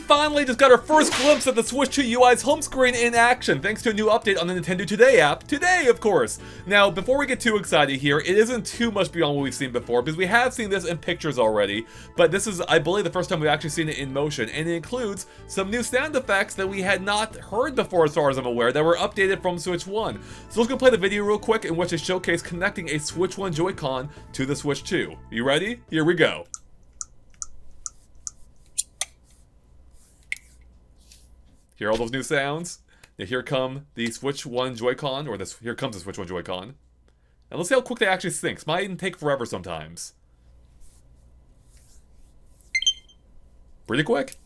finally just got our first glimpse at the Switch 2 UI's home screen in action, thanks to a new update on the Nintendo Today app. Today, of course! Now, before we get too excited here, it isn't too much beyond what we've seen before, because we have seen this in pictures already, but this is, I believe, the first time we've actually seen it in motion, and it includes some new sound effects that we had not heard before, as far as I'm aware, that were updated from Switch 1. So let's go play the video real quick in which they showcase connecting a Switch 1 Joy-Con to the Switch 2. You ready? Here we go. Hear all those new sounds? Now here come the Switch 1 Joy-Con, or here comes the Switch 1 Joy-Con. And let's see how quick they actually sync. Might even take forever sometimes. Pretty quick.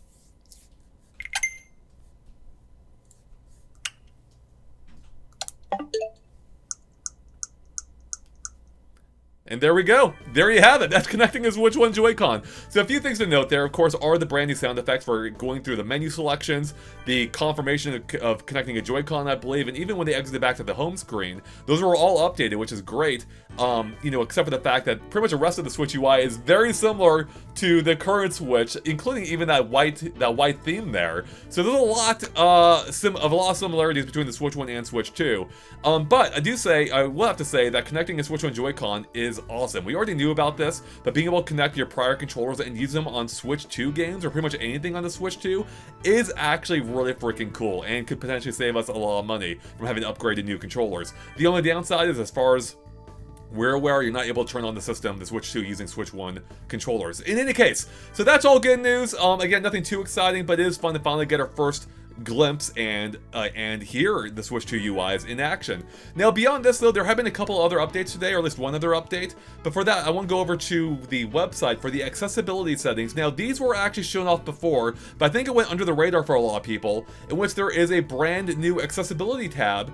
And there we go. There you have it. That's connecting his Switch 1 Joy-Con. So a few things to note there, of course, are the brand new sound effects for going through the menu selections, the confirmation of connecting a Joy-Con, I believe, and even when they exited back to the home screen, those were all updated, which is great. You know, except for the fact that pretty much the rest of the Switch UI is very similar to the current Switch, including even that white theme there. So there's a lot of similarities between the Switch 1 and Switch 2. But I will have to say that connecting a Switch 1 Joy-Con is awesome. We already knew about this, but being able to connect your prior controllers and use them on Switch 2 games, or pretty much anything on the Switch 2, is actually really freaking cool, and could potentially save us a lot of money from having to upgrade to new controllers. The only downside is, as far as we're aware, you're not able to turn on the system, the Switch 2, using Switch 1 controllers. In any case, so that's all good news. Again, nothing too exciting, but it is fun to finally get our first glimpse and hear the Switch 2 UIs in action. Now, beyond this, though, there have been a couple other updates today, or at least one other update. But for that, I want to go over to the website for the accessibility settings. Now, these were actually shown off before, but I think it went under the radar for a lot of people, in which there is a brand new accessibility tab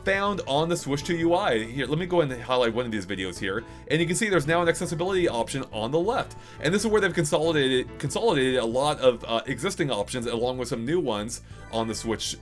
found on the Switch 2 UI. Here, let me go ahead and highlight one of these videos here, and you can see there's now an accessibility option on the left. And this is where they've consolidated a lot of existing options, along with some new ones on the Switch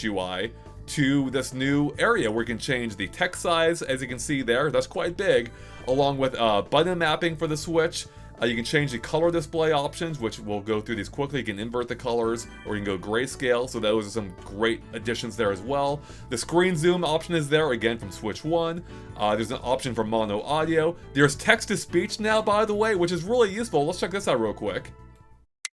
UI, to this new area where you can change the text size, as you can see there. That's quite big, along with button mapping for the Switch. You can change the color display options, which we'll go through these quickly. You can invert the colors, or you can go grayscale, so those are some great additions there as well. The screen zoom option is there, again, from Switch 1. There's an option for mono audio. There's text-to-speech now, by the way, which is really useful. Let's check this out real quick.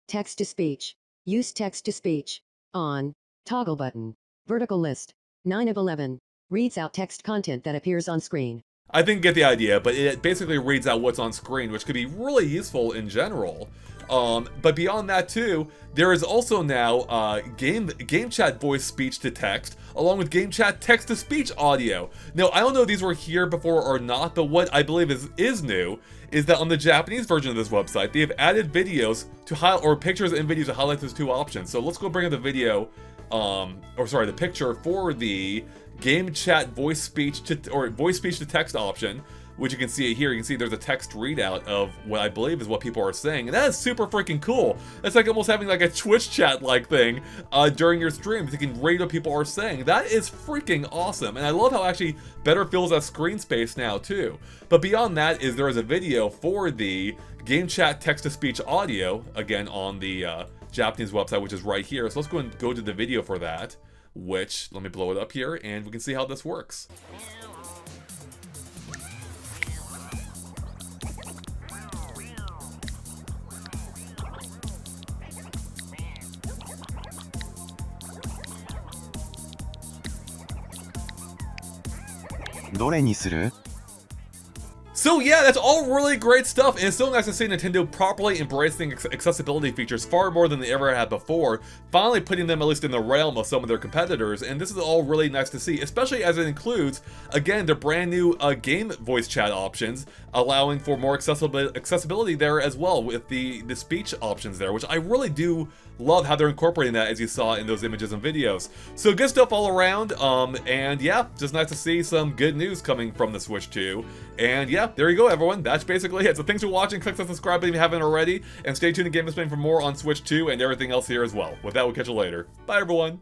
Text-to-speech. Use text-to-speech. On. Toggle button. Vertical list. 9 of 11. Reads out text content that appears on screen. I think you get the idea, but it basically reads out what's on screen, which could be really useful in general. But beyond that too, there is also now game chat voice speech to text, along with game chat text to speech audio. Now, I don't know if these were here before or not, but what I believe is new is that on the Japanese version of this website, they have added videos to pictures and videos to highlight those two options. So let's go bring up the video, the picture for the game chat voice speech to text option, which you can see here. You can see there's a text readout of what I believe is what people are saying, and that is super freaking cool. It's like almost having like a Twitch chat like thing during your streams. You can read what people are saying. That is freaking awesome, and I love how it actually better fills that screen space now too. But beyond that is there is a video for the game chat text to speech audio, again on the Japanese website, which is right here. So let's go and go to the video for that, which, let me blow it up here, and we can see how this works. So yeah, that's all really great stuff, and it's so nice to see Nintendo properly embracing accessibility features far more than they ever had before, finally putting them at least in the realm of some of their competitors, and this is all really nice to see, especially as it includes, again, their brand new game voice chat options, allowing for more accessibility there as well, with the speech options there, which I really do love how they're incorporating that, as you saw in those images and videos. So good stuff all around, and yeah, just nice to see some good news coming from the Switch 2. And yeah, there you go, everyone. That's basically it. So thanks for watching. Click the subscribe button if you haven't already, and stay tuned to GameXplain for more on Switch 2 and everything else here as well. With that, we'll catch you later. Bye, everyone.